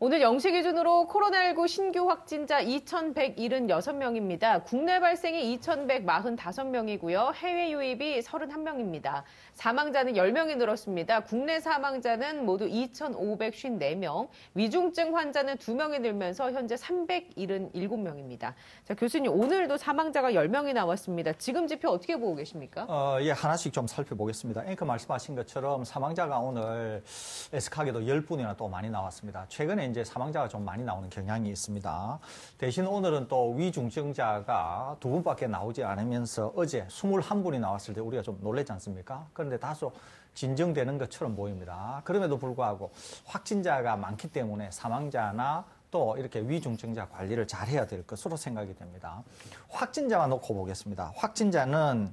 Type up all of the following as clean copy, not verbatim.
오늘 0시 기준으로 코로나19 신규 확진자 2,176명입니다. 국내 발생이 2,145명이고요. 해외 유입이 31명입니다. 사망자는 10명이 늘었습니다. 국내 사망자는 모두 2,554명, 위중증 환자는 2명이 늘면서 현재 377명입니다. 자, 교수님, 오늘도 사망자가 10명이 나왔습니다. 지금 지표 어떻게 보고 계십니까? 예, 하나씩 좀 살펴보겠습니다. 앵커 말씀하신 것처럼 사망자가 오늘 애석하게도 10분이나 또 많이 나왔습니다. 최근에 이제 사망자가 좀 많이 나오는 경향이 있습니다. 대신 오늘은 또 위중증자가 2분밖에 나오지 않으면서 어제 21분이 나왔을 때 우리가 좀 놀랬지 않습니까? 그런데 다소 진정되는 것처럼 보입니다. 그럼에도 불구하고 확진자가 많기 때문에 사망자나 또 이렇게 위중증자 관리를 잘 해야 될 것으로 생각이 됩니다. 확진자만 놓고 보겠습니다. 확진자는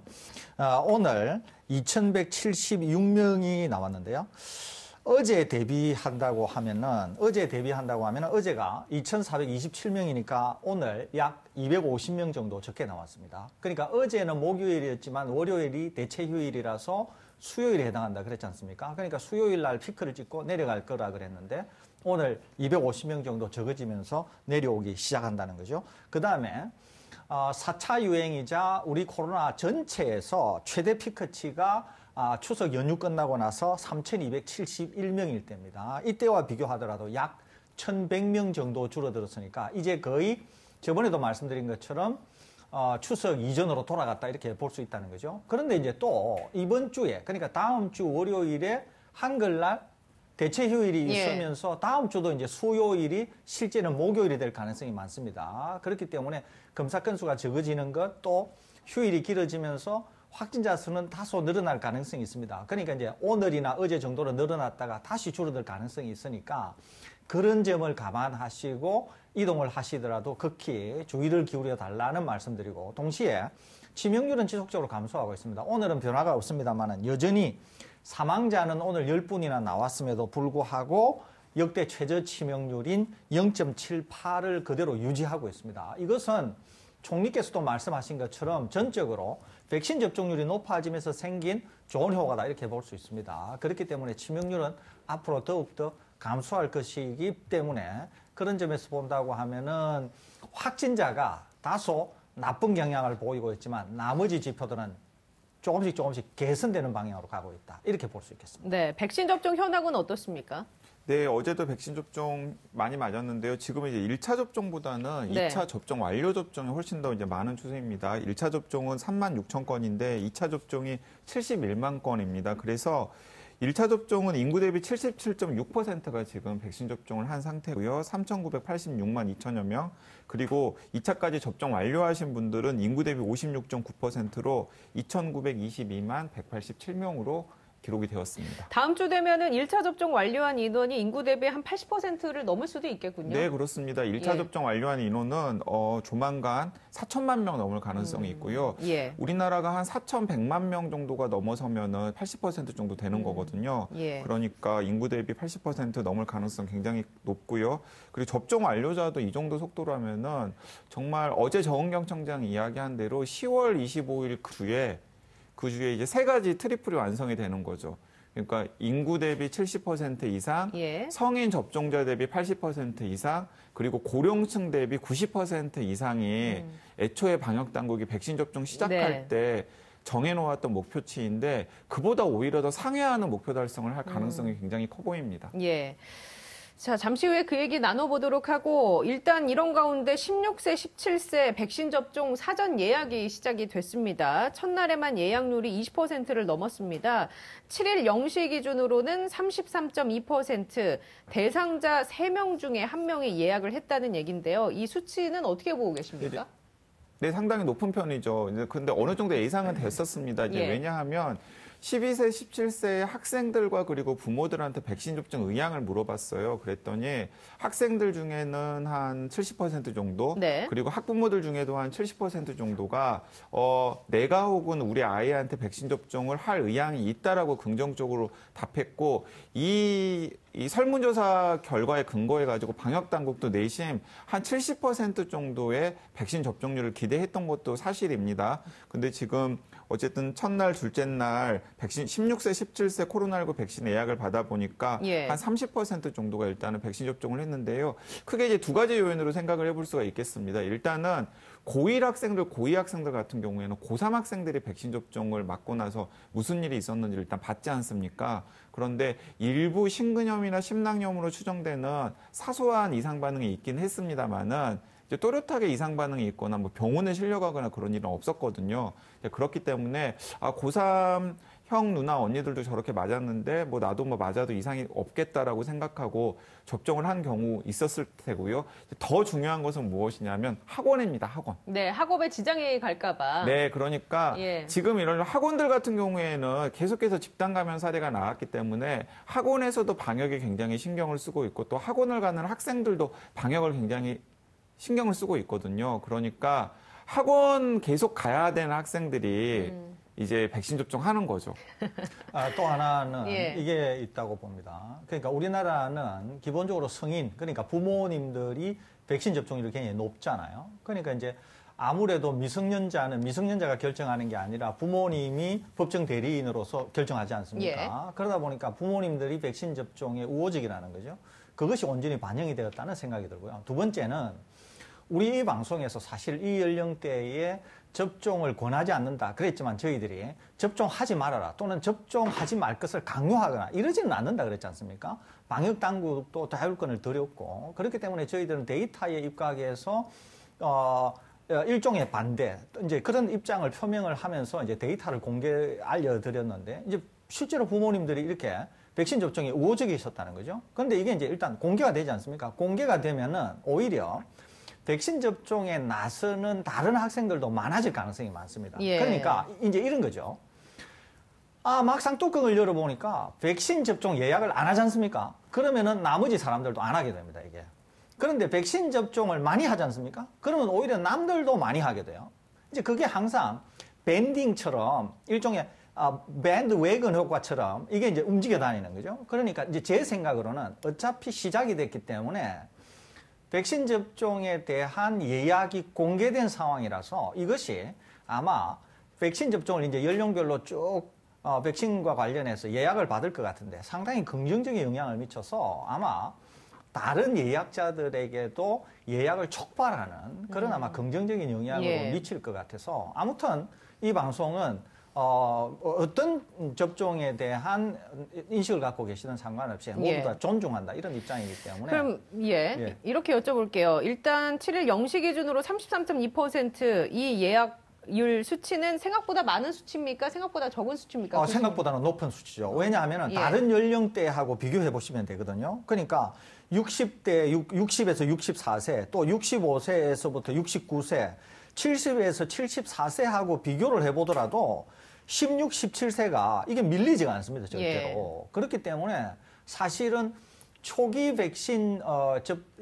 오늘 2,176명이 나왔는데요. 어제 대비한다고 하면은 어제가 2,427명이니까 오늘 약 250명 정도 적게 나왔습니다. 그러니까 어제는 목요일이었지만 월요일이 대체 휴일이라서 수요일에 해당한다 그랬지 않습니까? 그러니까 수요일 날 피크를 찍고 내려갈 거라 그랬는데 오늘 250명 정도 적어지면서 내려오기 시작한다는 거죠. 그 다음에 4차 유행이자 우리 코로나 전체에서 최대 피크치가 추석 연휴 끝나고 나서 3,271명일 때입니다. 이때와 비교하더라도 약 1,100명 정도 줄어들었으니까 이제 거의 저번에도 말씀드린 것처럼 추석 이전으로 돌아갔다 이렇게 볼 수 있다는 거죠. 그런데 이제 또 이번 주에 그러니까 다음 주 월요일에 한글날 대체 휴일이 있으면서 다음 주도 이제 수요일이 실제는 목요일이 될 가능성이 많습니다. 그렇기 때문에 검사 건수가 적어지는 것 또 휴일이 길어지면서 확진자 수는 다소 늘어날 가능성이 있습니다. 그러니까 이제 오늘이나 어제 정도로 늘어났다가 다시 줄어들 가능성이 있으니까 그런 점을 감안하시고 이동을 하시더라도 극히 주의를 기울여 달라는 말씀드리고 동시에 치명률은 지속적으로 감소하고 있습니다. 오늘은 변화가 없습니다만 여전히 사망자는 오늘 10분이나 나왔음에도 불구하고 역대 최저 치명률인 0.78을 그대로 유지하고 있습니다. 이것은 총리께서도 말씀하신 것처럼 전적으로 백신 접종률이 높아지면서 생긴 좋은 효과다 이렇게 볼 수 있습니다. 그렇기 때문에 치명률은 앞으로 더욱더 감소할 것이기 때문에 그런 점에서 본다고 하면은 확진자가 다소 나쁜 경향을 보이고 있지만 나머지 지표들은 조금씩 개선되는 방향으로 가고 있다. 이렇게 볼 수 있겠습니다. 네, 백신 접종 현황은 어떻습니까? 네, 어제도 백신 접종 많이 맞았는데요. 지금은 이제 1차 접종보다는 2차 접종 완료 접종이 훨씬 더 이제 많은 추세입니다. 1차 접종은 36,000 건인데 2차 접종이 71만 건입니다. 그래서 1차 접종은 인구 대비 77.6%가 지금 백신 접종을 한 상태고요. 3,986만 2천여 명. 그리고 2차까지 접종 완료하신 분들은 인구 대비 56.9%로 2,922만 187명으로 기록이 되었습니다. 다음 주 되면은 1차 접종 완료한 인원이 인구 대비 한 80%를 넘을 수도 있겠군요. 네, 그렇습니다. 1차 접종 완료한 인원은 조만간 4천만 명 넘을 가능성이 있고요. 우리나라가 한 4,100만 명 정도가 넘어서면은 80% 정도 되는 거거든요. 그러니까 인구 대비 80% 넘을 가능성 굉장히 높고요. 그리고 접종 완료자도 이 정도 속도라면은 정말 어제 정은경 청장이 이야기한 대로 10월 25일 그 주에 이제 3가지 트리플이 완성이 되는 거죠. 그러니까 인구 대비 70% 이상, 성인 접종자 대비 80% 이상, 그리고 고령층 대비 90% 이상이 애초에 방역당국이 백신 접종 시작할 때 정해놓았던 목표치인데 그보다 오히려 더 상회하는 목표 달성을 할 가능성이 굉장히 커 보입니다. 자, 잠시 후에 그 얘기 나눠보도록 하고 일단 이런 가운데 16세, 17세 백신 접종 사전 예약이 시작이 됐습니다. 첫날에만 예약률이 20%를 넘었습니다. 7일 0시 기준으로는 33.2%, 대상자 3명 중에 1명이 예약을 했다는 얘기인데요. 이 수치는 어떻게 보고 계십니까? 네, 상당히 높은 편이죠. 근데 어느 정도 예상은 됐었습니다. 이제 왜냐하면 12세, 17세 학생들과 그리고 부모들한테 백신 접종 의향을 물어봤어요. 그랬더니 학생들 중에는 한 70% 정도, 그리고 학부모들 중에도 한 70% 정도가 내가 혹은 우리 아이한테 백신 접종을 할 의향이 있다라고 긍정적으로 답했고 이 이 설문조사 결과에 근거해가지고 방역당국도 내심 한 70% 정도의 백신 접종률을 기대했던 것도 사실입니다. 근데 지금 어쨌든 첫날, 둘째 날 백신 16세, 17세 코로나19 백신 예약을 받아보니까 예. 한 30% 정도가 일단은 백신 접종을 했는데요. 크게 이제 두 가지 요인으로 생각을 해볼 수가 있겠습니다. 일단은 고1 학생들, 고2 학생들 같은 경우에는 고3 학생들이 백신 접종을 맞고 나서 무슨 일이 있었는지 일단 받지 않습니까? 그런데 일부 심근염이나 심낭염으로 추정되는 사소한 이상 반응이 있긴 했습니다만은 이제 또렷하게 이상 반응이 있거나 뭐 병원에 실려가거나 그런 일은 없었거든요. 그렇기 때문에 고3 형, 누나, 언니들도 저렇게 맞았는데 뭐 나도 뭐 맞아도 이상이 없겠다라고 생각하고 접종을 한 경우 있었을 테고요. 더 중요한 것은 무엇이냐면 학원입니다. 학원. 네, 학업에 지장이 갈까 봐. 네, 그러니까 예. 지금 이런 학원들 같은 경우에는 계속해서 집단 감염 사례가 나왔기 때문에 학원에서도 방역에 굉장히 신경을 쓰고 있고 또 학원을 가는 학생들도 방역을 굉장히 신경을 쓰고 있거든요. 그러니까 학원 계속 가야 되는 학생들이 이제 백신 접종하는 거죠. 또 하나는 예. 이게 있다고 봅니다. 그러니까 우리나라는 기본적으로 성인, 그러니까 부모님들이 백신 접종률이 굉장히 높잖아요. 그러니까 이제 아무래도 미성년자는 미성년자가 결정하는 게 아니라 부모님이 법정 대리인으로서 결정하지 않습니까? 예. 그러다 보니까 부모님들이 백신 접종에 우호적이라는 거죠. 그것이 온전히 반영이 되었다는 생각이 들고요. 두 번째는 우리 이 방송에서 사실 이 연령대에 접종을 권하지 않는다 그랬지만 저희들이 접종하지 말아라 또는 접종하지 말 것을 강요하거나 이러지는 않는다 그랬지 않습니까? 방역당국도 자율권을 드렸고 그렇기 때문에 저희들은 데이터에 입각해서 일종의 반대 이제 그런 입장을 표명을 하면서 이제 데이터를 알려드렸는데 이제 실제로 부모님들이 이렇게 백신 접종에 우호적이셨다는 거죠. 그런데 이게 이제 일단 공개가 되지 않습니까? 공개가 되면은 오히려 백신 접종에 나서는 다른 학생들도 많아질 가능성이 많습니다. 예. 그러니까 이제 이런 거죠. 막상 뚜껑을 열어보니까 백신 접종 예약을 안 하지 않습니까? 그러면은 나머지 사람들도 안 하게 됩니다, 이게. 그런데 백신 접종을 많이 하지 않습니까? 그러면 오히려 남들도 많이 하게 돼요. 이제 그게 항상 밴딩처럼 일종의 밴드 웨건 효과처럼 이게 이제 움직여 다니는 거죠. 그러니까 이제 제 생각으로는 어차피 시작이 됐기 때문에 백신 접종에 대한 예약이 공개된 상황이라서 이것이 아마 백신 접종을 이제 연령별로 쭉 백신과 관련해서 예약을 받을 것 같은데 상당히 긍정적인 영향을 미쳐서 아마 다른 예약자들에게도 예약을 촉발하는 그런 아마 긍정적인 영향을 예. 미칠 것 같아서 아무튼 이 방송은 어떤 접종에 대한 인식을 갖고 계시든 상관없이 모두 다 존중한다 이런 입장이기 때문에 그럼 예. 이렇게 여쭤볼게요. 일단 7일 0시 기준으로 33.2% 이 예약률 수치는 생각보다 많은 수치입니까? 생각보다 적은 수치입니까? 생각보다는 높은 수치죠. 왜냐하면 다른 연령대하고 비교해 보시면 되거든요. 그러니까 60대, 60에서 64세, 또 65세에서부터 69세, 70에서 74세하고 비교를 해보더라도 16, 17세가 이게 밀리지가 않습니다, 절대로. 그렇기 때문에 사실은 초기 백신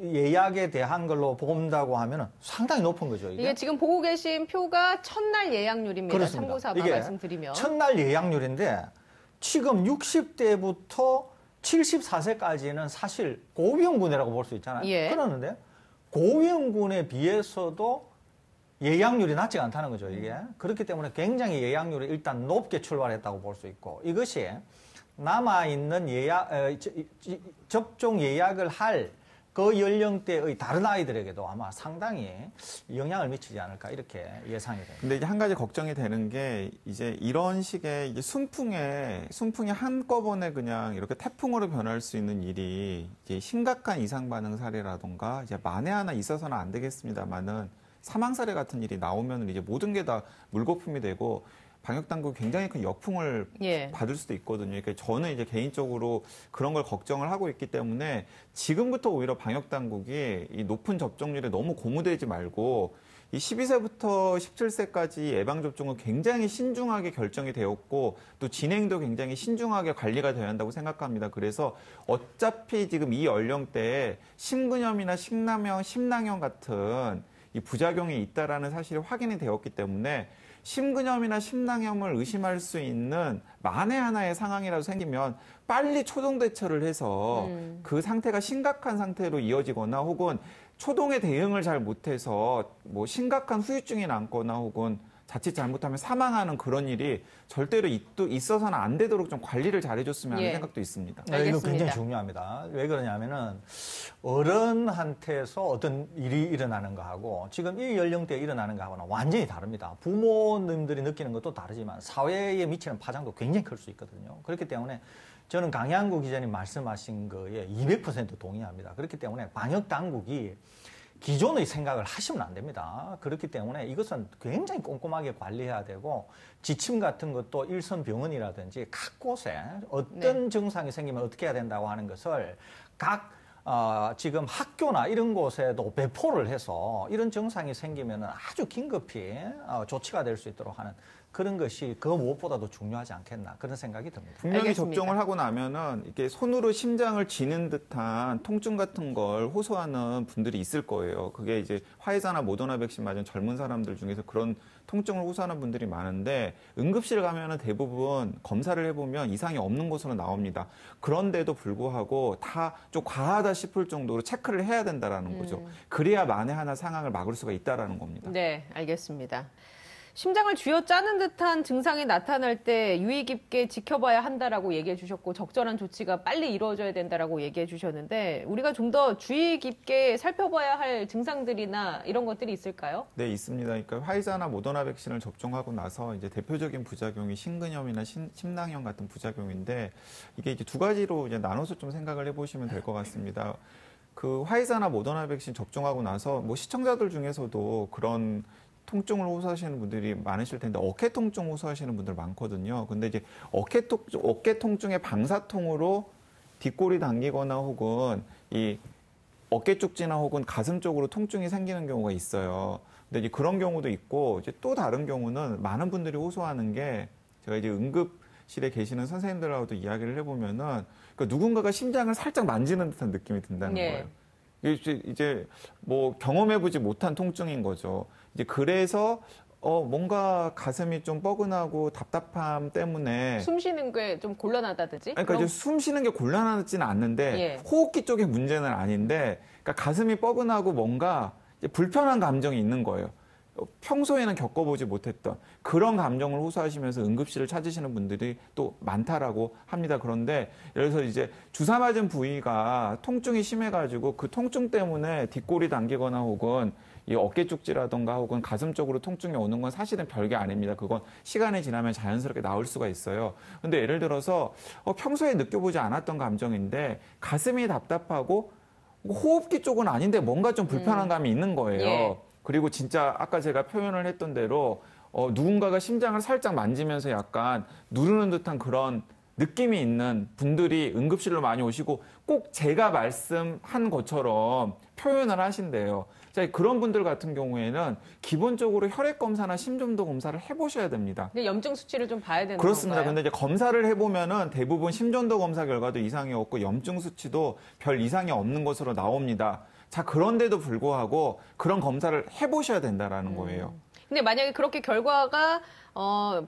예약에 대한 걸로 본다고 하면 상당히 높은 거죠. 이게 지금 보고 계신 표가 첫날 예약률입니다. 그렇습니다. 참고삼아 이게 말씀드리면. 첫날 예약률인데 지금 60대부터 74세까지는 사실 고위험군이라고 볼 수 있잖아요. 그러는데 고위험군에 비해서도 예약률이 낮지 않다는 거죠, 이게. 그렇기 때문에 굉장히 예약률이 일단 높게 출발했다고 볼 수 있고 이것이 남아있는 접종 예약을 할 그 연령대의 다른 아이들에게도 아마 상당히 영향을 미치지 않을까 이렇게 예상이 됩니다. 근데 이제 한 가지 걱정이 되는 게 이제 이런 식의 이제 순풍이 한꺼번에 그냥 이렇게 태풍으로 변할 수 있는 일이 이제 심각한 이상 반응 사례라던가 이제 만에 하나 있어서는 안 되겠습니다만은 사망 사례 같은 일이 나오면 이제 모든 게 다 물거품이 되고 방역당국이 굉장히 큰 역풍을 받을 수도 있거든요. 그러니까 저는 이제 개인적으로 그런 걸 걱정을 하고 있기 때문에 지금부터 오히려 방역당국이 이 높은 접종률에 너무 고무되지 말고 이 12세부터 17세까지 예방접종은 굉장히 신중하게 결정이 되었고 또 진행도 굉장히 신중하게 관리가 되어야 한다고 생각합니다. 그래서 어차피 지금 이 연령대에 심근염이나 심낭염 같은 이 부작용이 있다라는 사실이 확인이 되었기 때문에 심근염이나 심낭염을 의심할 수 있는 만에 하나의 상황이라도 생기면 빨리 초동 대처를 해서 그 상태가 심각한 상태로 이어지거나 혹은 초동의 대응을 잘 못해서 뭐 심각한 후유증이 남거나 혹은 자칫 잘못하면 사망하는 그런 일이 절대로 있어서는 안 되도록 좀 관리를 잘 해줬으면 하는 생각도 있습니다. 네, 이거 굉장히 중요합니다. 왜 그러냐면은 어른한테서 어떤 일이 일어나는 거하고 지금 이 연령대에 일어나는 거하고는 완전히 다릅니다. 부모님들이 느끼는 것도 다르지만 사회에 미치는 파장도 굉장히 클 수 있거든요. 그렇기 때문에 저는 강양구 기자님 말씀하신 거에 200% 동의합니다. 그렇기 때문에 방역 당국이 기존의 생각을 하시면 안 됩니다. 그렇기 때문에 이것은 굉장히 꼼꼼하게 관리해야 되고 지침 같은 것도 일선 병원이라든지 각 곳에 어떤 증상이 생기면 어떻게 해야 된다고 하는 것을 각 지금 학교나 이런 곳에도 배포를 해서 이런 증상이 생기면 아주 긴급히 조치가 될 수 있도록 하는 그런 것이 그 무엇보다도 중요하지 않겠나 그런 생각이 듭니다. 분명히 접종을 하고 나면은 이렇게 손으로 심장을 쥐는 듯한 통증 같은 걸 호소하는 분들이 있을 거예요. 그게 이제 화이자나 모더나 백신 맞은 젊은 사람들 중에서 그런 통증을 호소하는 분들이 많은데 응급실 가면은 대부분 검사를 해보면 이상이 없는 것으로 나옵니다. 그런데도 불구하고 다 좀 과하다 싶을 정도로 체크를 해야 된다라는 거죠. 그래야 만에 하나 상황을 막을 수가 있다라는 겁니다. 네, 알겠습니다. 심장을 쥐어짜는 듯한 증상이 나타날 때 유의 깊게 지켜봐야 한다라고 얘기해 주셨고 적절한 조치가 빨리 이루어져야 된다라고 얘기해 주셨는데 우리가 좀 더 주의 깊게 살펴봐야 할 증상들이나 이런 것들이 있을까요? 네, 있습니다. 그러니까 화이자나 모더나 백신을 접종하고 나서 이제 대표적인 부작용이 심근염이나 심낭염 같은 부작용인데 이게 이제 두 가지로 이제 나눠서 좀 생각을 해보시면 될 것 같습니다. 그 화이자나 모더나 백신 접종하고 나서 뭐 시청자들 중에서도 그런 통증을 호소하시는 분들이 많으실 텐데 어깨 통증 호소하시는 분들 많거든요. 근데 이제 어깨 통증의 방사통으로 뒷골이 당기거나 혹은 이 어깨 쪽지나 혹은 가슴 쪽으로 통증이 생기는 경우가 있어요. 근데 이제 그런 경우도 있고 이제 또 다른 경우는 많은 분들이 호소하는 게 제가 이제 응급실에 계시는 선생님들하고도 이야기를 해보면은 그러니까 누군가가 심장을 살짝 만지는 듯한 느낌이 든다는 거예요. 이제 뭐 경험해보지 못한 통증인 거죠. 이제 그래서 뭔가 가슴이 좀 뻐근하고 답답함 때문에 숨 쉬는 게 좀 곤란하다든지? 그러니까 이제 숨 쉬는 게 곤란하지는 않는데 호흡기 쪽의 문제는 아닌데 그러니까 가슴이 뻐근하고 뭔가 이제 불편한 감정이 있는 거예요. 평소에는 겪어보지 못했던 그런 감정을 호소하시면서 응급실을 찾으시는 분들이 또 많다라고 합니다. 그런데 예를 들어서 이제 주사 맞은 부위가 통증이 심해가지고 그 통증 때문에 뒷골이 당기거나 혹은 이 어깨 쪽지라던가 혹은 가슴 쪽으로 통증이 오는 건 사실은 별게 아닙니다. 그건 시간이 지나면 자연스럽게 나올 수가 있어요. 근데 예를 들어서 평소에 느껴보지 않았던 감정인데 가슴이 답답하고 호흡기 쪽은 아닌데 뭔가 좀 불편한 감이 있는 거예요. 그리고 진짜 아까 제가 표현을 했던 대로 누군가가 심장을 살짝 만지면서 약간 누르는 듯한 그런 느낌이 있는 분들이 응급실로 많이 오시고 꼭 제가 말씀한 것처럼 표현을 하신대요. 자, 그런 분들 같은 경우에는 기본적으로 혈액 검사나 심전도 검사를 해보셔야 됩니다. 근데 염증 수치를 좀 봐야 되는 그렇습니다. 건가요? 근데 이제 검사를 해보면은 대부분 심전도 검사 결과도 이상이 없고 염증 수치도 별 이상이 없는 것으로 나옵니다. 자, 그런데도 불구하고 그런 검사를 해보셔야 된다라는 거예요. 근데 만약에 그렇게 결과가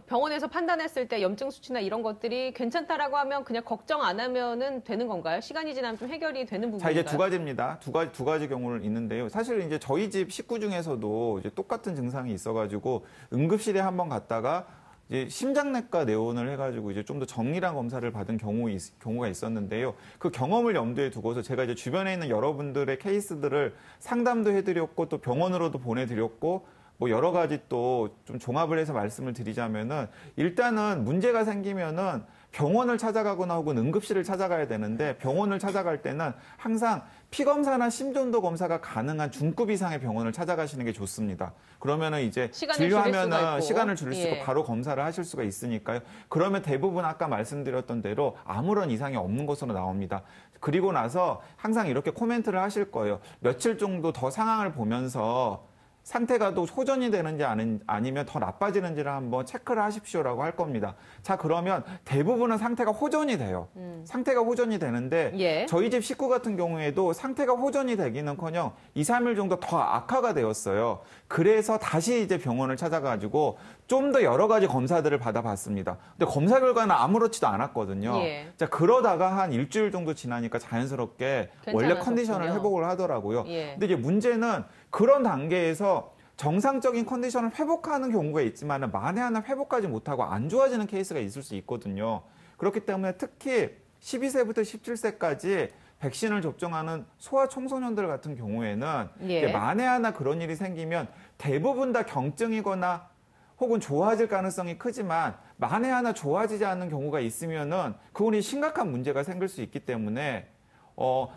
병원에서 판단했을 때 염증 수치나 이런 것들이 괜찮다라고 하면 그냥 걱정 안 하면은 되는 건가요? 시간이 지나면 좀 해결이 되는 부분인가요? 자, 이제 두 가지입니다. 두 가지 경우를 있는데요. 사실 이제 저희 집 식구 중에서도 이제 똑같은 증상이 있어가지고 응급실에 한번 갔다가 이제 심장내과 내원을 해가지고 이제 좀 더 정밀한 검사를 받은 경우가 있었는데요. 그 경험을 염두에 두고서 제가 이제 주변에 있는 여러분들의 케이스들을 상담도 해드렸고 또 병원으로도 보내드렸고 뭐 여러 가지 또 좀 종합을 해서 말씀을 드리자면은 일단은 문제가 생기면은 병원을 찾아가거나 혹은 응급실을 찾아가야 되는데 병원을 찾아갈 때는 항상 피검사나 심전도 검사가 가능한 중급 이상의 병원을 찾아가시는 게 좋습니다. 그러면은 이제 진료하면은 시간을 줄일 수 있고 바로 검사를 하실 수가 있으니까요. 그러면 대부분 아까 말씀드렸던 대로 아무런 이상이 없는 것으로 나옵니다. 그리고 나서 항상 이렇게 코멘트를 하실 거예요. 며칠 정도 더 상황을 보면서 상태가 또 호전이 되는지 아니면 더 나빠지는지를 한번 체크를 하십시오라고 할 겁니다. 자, 그러면 대부분은 상태가 호전이 돼요. 상태가 호전이 되는데 예. 저희 집 식구 같은 경우에도 상태가 호전이 되기는커녕 2, 3일 정도 더 악화가 되었어요. 그래서 다시 이제 병원을 찾아가지고 좀 더 여러 가지 검사들을 받아봤습니다. 근데 검사 결과는 아무렇지도 않았거든요. 예. 자, 그러다가 한 일주일 정도 지나니까 자연스럽게 원래 컨디션을 회복을 하더라고요. 예. 근데 이제 문제는 그런 단계에서 정상적인 컨디션을 회복하는 경우가 있지만 만에 하나 회복하지 못하고 안 좋아지는 케이스가 있을 수 있거든요. 그렇기 때문에 특히 12세부터 17세까지 백신을 접종하는 소아청소년들 같은 경우에는 예. 만에 하나 그런 일이 생기면 대부분 다 경증이거나 혹은 좋아질 가능성이 크지만 만에 하나 좋아지지 않는 경우가 있으면은 그건 심각한 문제가 생길 수 있기 때문에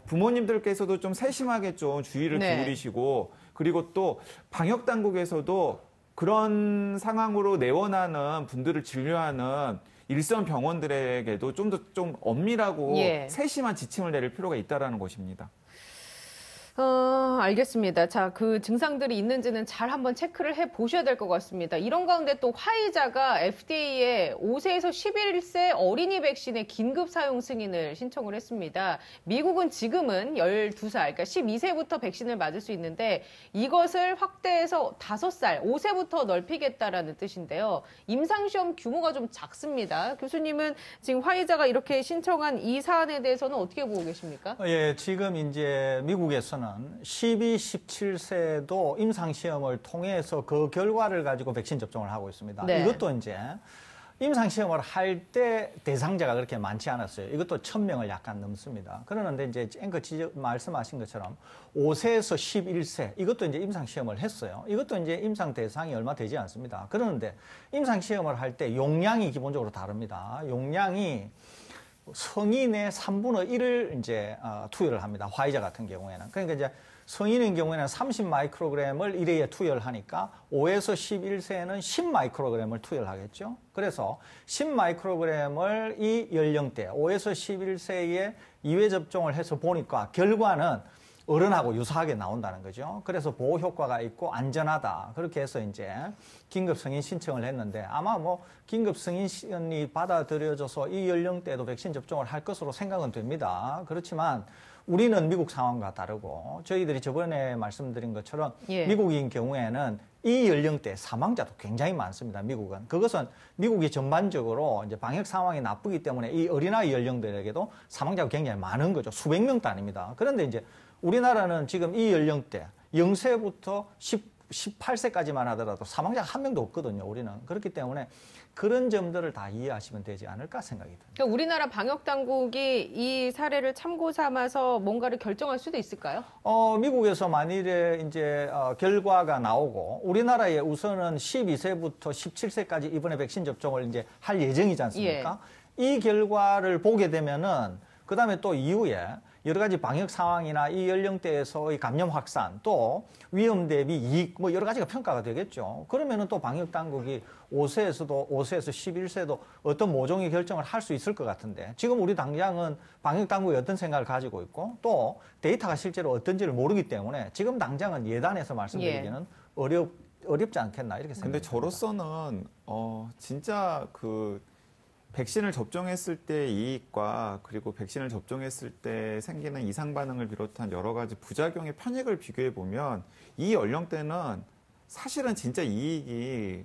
부모님들께서도 좀 세심하게 좀 주의를 기울이시고 그리고 또 방역 당국에서도 그런 상황으로 내원하는 분들을 진료하는 일선 병원들에게도 좀 더 좀 엄밀하고 세심한 지침을 내릴 필요가 있다라는 것입니다. 알겠습니다. 자, 그 증상들이 있는지는 잘 한번 체크를 해 보셔야 될 것 같습니다. 이런 가운데 또 화이자가 FDA에 5세에서 11세 어린이 백신의 긴급 사용 승인을 신청을 했습니다. 미국은 지금은 12살, 그러니까 12세부터 백신을 맞을 수 있는데 이것을 확대해서 5살, 5세부터 넓히겠다라는 뜻인데요. 임상시험 규모가 좀 작습니다. 교수님은 지금 화이자가 이렇게 신청한 이 사안에 대해서는 어떻게 보고 계십니까? 예, 지금 이제 미국에서는 12, 17세도 임상시험을 통해서 그 결과를 가지고 백신 접종을 하고 있습니다. 네. 이것도 이제 임상시험을 할 때 대상자가 그렇게 많지 않았어요. 이것도 1000명을 약간 넘습니다. 그러는데 이제 앵커 말씀하신 것처럼 5세에서 11세 이것도 이제 임상시험을 했어요. 이것도 이제 임상 대상이 얼마 되지 않습니다. 그러는데 임상시험을 할 때 용량이 기본적으로 다릅니다. 용량이 성인의 3분의 1을 이제 투여를 합니다. 화이자 같은 경우에는. 그러니까 이제 성인인 경우에는 30 마이크로그램을 1회에 투여를 하니까 5에서 11세는 10 마이크로그램을 투여를 하겠죠. 그래서 10 마이크로그램을 이 연령대 5에서 11세에 2회 접종을 해서 보니까 결과는 어른하고 유사하게 나온다는 거죠. 그래서 보호 효과가 있고 안전하다. 그렇게 해서 이제 긴급 승인 신청을 했는데 아마 뭐 긴급 승인이 받아들여져서 이 연령대에도 백신 접종을 할 것으로 생각은 됩니다. 그렇지만 우리는 미국 상황과 다르고 저희들이 저번에 말씀드린 것처럼 미국인 경우에는 이 연령대 사망자도 굉장히 많습니다. 미국은. 그것은 미국이 전반적으로 이제 방역 상황이 나쁘기 때문에 이 어린아이 연령들에게도 사망자가 굉장히 많은 거죠. 수백 명 단위입니다. 그런데 이제 우리나라는 지금 이 연령대 0세부터 18세까지만 하더라도 사망자가 한 명도 없거든요. 우리는. 그렇기 때문에 그런 점들을 다 이해하시면 되지 않을까 생각이 듭니다. 그러니까 우리나라 방역 당국이 이 사례를 참고 삼아서 뭔가를 결정할 수도 있을까요? 미국에서 만일에 이제 결과가 나오고 우리나라에 우선은 12세부터 17세까지 이번에 백신 접종을 이제 할 예정이지 않습니까? 이 결과를 보게 되면은 그다음에 또 이후에 여러 가지 방역 상황이나 이 연령대에서의 감염 확산 또 위험 대비 이익 뭐 여러 가지가 평가가 되겠죠. 그러면은 또 방역 당국이 5세에서 11세도 어떤 모종의 결정을 할 수 있을 것 같은데 지금 우리 당장은 방역 당국이 어떤 생각을 가지고 있고 또 데이터가 실제로 어떤지를 모르기 때문에 지금 당장은 예단해서 말씀드리기는 어렵지 않겠나 이렇게 생각합니다. 근데 저로서는 진짜 백신을 접종했을 때의 이익과 그리고 백신을 접종했을 때 생기는 이상 반응을 비롯한 여러 가지 부작용의 편익을 비교해 보면 이 연령대는 사실은 진짜 이익이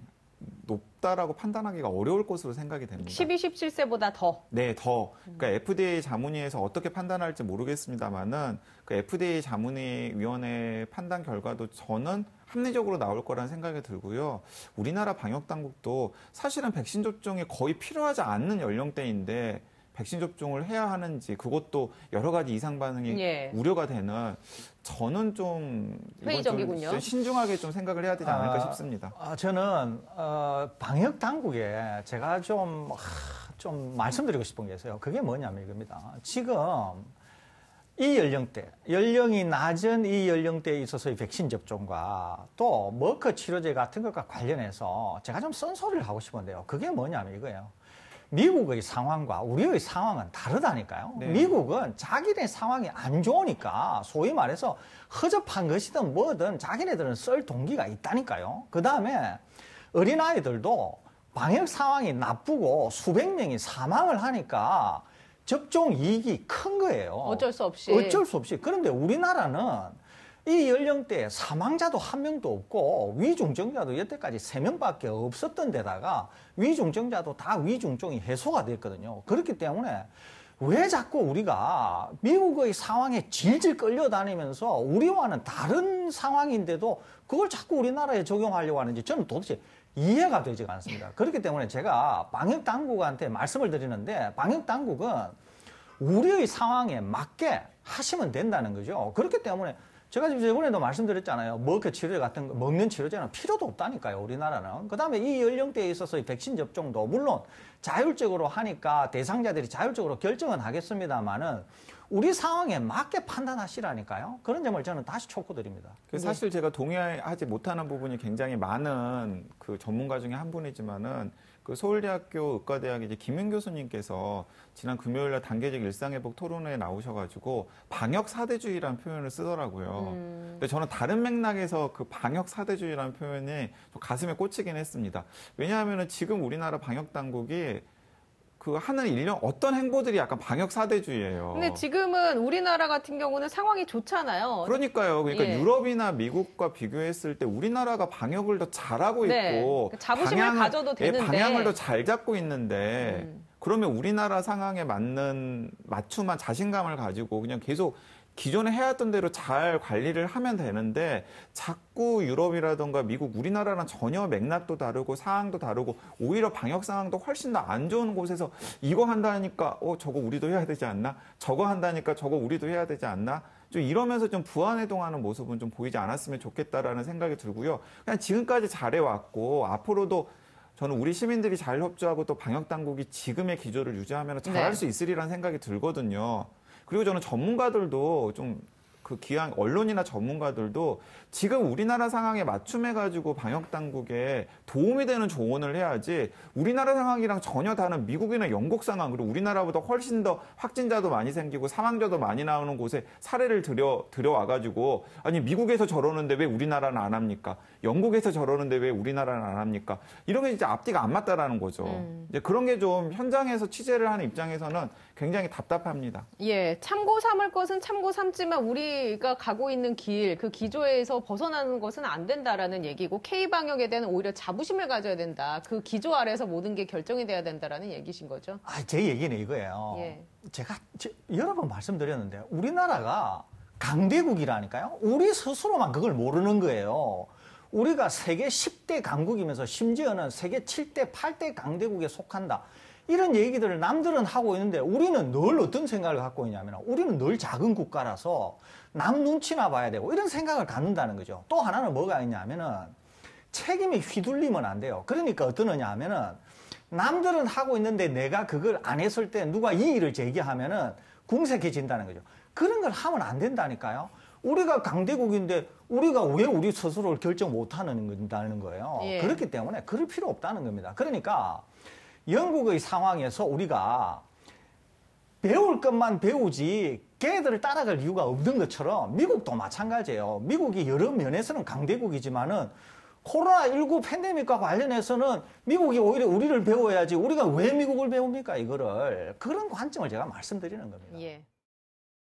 높다라고 판단하기가 어려울 것으로 생각이 됩니다. 12, 17세보다 더? 네, 더. 그러니까 FDA 자문위에서 어떻게 판단할지 모르겠습니다만은 그 FDA 자문위원회 판단 결과도 저는 합리적으로 나올 거라는 생각이 들고요. 우리나라 방역 당국도 사실은 백신 접종이 거의 필요하지 않는 연령대인데 백신 접종을 해야 하는지 그것도 여러 가지 이상 반응이 우려가 되는 저는 좀 회의적이군요. 좀 신중하게 좀 생각을 해야 되지 않을까 싶습니다. 저는 방역 당국에 제가 좀 말씀드리고 싶은 게 있어요. 그게 뭐냐면 이겁니다. 지금 이 연령대, 연령이 낮은 이 연령대에 있어서의 백신 접종과 또 머커 치료제 같은 것과 관련해서 제가 좀 쓴소리를 하고 싶은데요. 그게 뭐냐면 이거예요. 미국의 상황과 우리의 상황은 다르다니까요. 네. 미국은 자기네 상황이 안 좋으니까 소위 말해서 허접한 것이든 뭐든 자기네들은 쓸 동기가 있다니까요. 그 다음에 어린아이들도 방역 상황이 나쁘고 수백 명이 사망을 하니까 접종 이익이 큰 거예요. 어쩔 수 없이. 어쩔 수 없이. 그런데 우리나라는 이 연령대에 사망자도 한 명도 없고 위중증자도 여태까지 3명밖에 없었던 데다가 위중증자도 다 위중증이 해소가 됐거든요. 그렇기 때문에 왜 자꾸 우리가 미국의 상황에 질질 끌려다니면서 우리와는 다른 상황인데도 그걸 자꾸 우리나라에 적용하려고 하는지 저는 도대체 이해가 되지가 않습니다. 그렇기 때문에 제가 방역당국한테 말씀을 드리는데 방역당국은 우리의 상황에 맞게 하시면 된다는 거죠. 그렇기 때문에 제가 지금 저번에도 말씀드렸잖아요. 먹을 치료제 같은 거, 먹는 치료제는 필요도 없다니까요, 우리나라는. 그 다음에 이 연령대에 있어서의 백신 접종도 물론 자율적으로 하니까 대상자들이 자율적으로 결정은 하겠습니다만은 우리 상황에 맞게 판단하시라니까요. 그런 점을 저는 다시 촉구드립니다. 사실 제가 동의하지 못하는 부분이 굉장히 많은 그 전문가 중에 한 분이지만은 그 서울대학교 의과대학의 이제 김윤 교수님께서 지난 금요일날 단계적 일상회복 토론회에 나오셔가지고 방역 사대주의라는 표현을 쓰더라고요. 근데 저는 다른 맥락에서 그 방역 사대주의라는 표현이 좀 가슴에 꽂히긴 했습니다. 왜냐하면은 지금 우리나라 방역 당국이 그 하는 일련 어떤 행보들이 약간 방역 사대주의예요. 근데 지금은 우리나라 같은 경우는 상황이 좋잖아요. 그러니까요. 그러니까 예. 유럽이나 미국과 비교했을 때 우리나라가 방역을 더 잘하고 네. 있고 자부심을 가져도 되는데 방향을 더 잘 잡고 있는데 그러면 우리나라 상황에 맞는 맞춤한 자신감을 가지고 그냥 계속 기존에 해왔던 대로 잘 관리를 하면 되는데 자꾸 유럽이라든가 미국, 우리나라랑 전혀 맥락도 다르고 상황도 다르고 오히려 방역 상황도 훨씬 더 안 좋은 곳에서 이거 한다니까 저거 우리도 해야 되지 않나? 저거 한다니까 저거 우리도 해야 되지 않나? 좀 이러면서 좀 부안해동하는 모습은 좀 보이지 않았으면 좋겠다라는 생각이 들고요. 그냥 지금까지 잘해왔고 앞으로도 저는 우리 시민들이 잘 협조하고 또 방역 당국이 지금의 기조를 유지하면 잘할 수 있으리라는 생각이 들거든요. 그리고 저는 전문가들도 좀 그 기왕 언론이나 전문가들도 지금 우리나라 상황에 맞춤해가지고 방역 당국에 도움이 되는 조언을 해야지 우리나라 상황이랑 전혀 다른 미국이나 영국 상황 그리고 우리나라보다 훨씬 더 확진자도 많이 생기고 사망자도 많이 나오는 곳에 사례를 들여와가지고 아니 미국에서 저러는데 왜 우리나라는 안 합니까? 영국에서 저러는데 왜 우리나라는 안 합니까? 이런 게 이제 앞뒤가 안 맞다라는 거죠. 이제 그런 게 좀 현장에서 취재를 하는 입장에서는 굉장히 답답합니다. 예, 참고 삼을 것은 참고 삼지만 우리가 가고 있는 길, 그 기조에서 벗어나는 것은 안 된다라는 얘기고 K방역에 대한 오히려 자부심을 가져야 된다. 그 기조 아래에서 모든 게 결정이 돼야 된다라는 얘기신 거죠? 제 얘기는 이거예요. 예. 제가 여러 번 말씀드렸는데 우리나라가 강대국이라니까요. 우리 스스로만 그걸 모르는 거예요. 우리가 세계 10대 강국이면서 심지어는 세계 7대, 8대 강대국에 속한다. 이런 얘기들을 남들은 하고 있는데 우리는 늘 어떤 생각을 갖고 있냐면 우리는 늘 작은 국가라서 남 눈치나 봐야 되고 이런 생각을 갖는다는 거죠. 또 하나는 뭐가 있냐면은 책임이 휘둘리면 안 돼요. 그러니까 어떠느냐 하면은 남들은 하고 있는데 내가 그걸 안 했을 때 누가 이의를 제기하면은 궁색해진다는 거죠. 그런 걸 하면 안 된다니까요. 우리가 강대국인데 우리가 왜 우리 스스로를 결정 못하는 거예요. 예. 그렇기 때문에 그럴 필요 없다는 겁니다. 그러니까 영국의 상황에서 우리가 배울 것만 배우지 걔들을 따라갈 이유가 없는 것처럼 미국도 마찬가지예요. 미국이 여러 면에서는 강대국이지만은 코로나19 팬데믹과 관련해서는 미국이 오히려 우리를 배워야지 우리가 왜 미국을 배웁니까 이거를. 그런 관점을 제가 말씀드리는 겁니다. 예.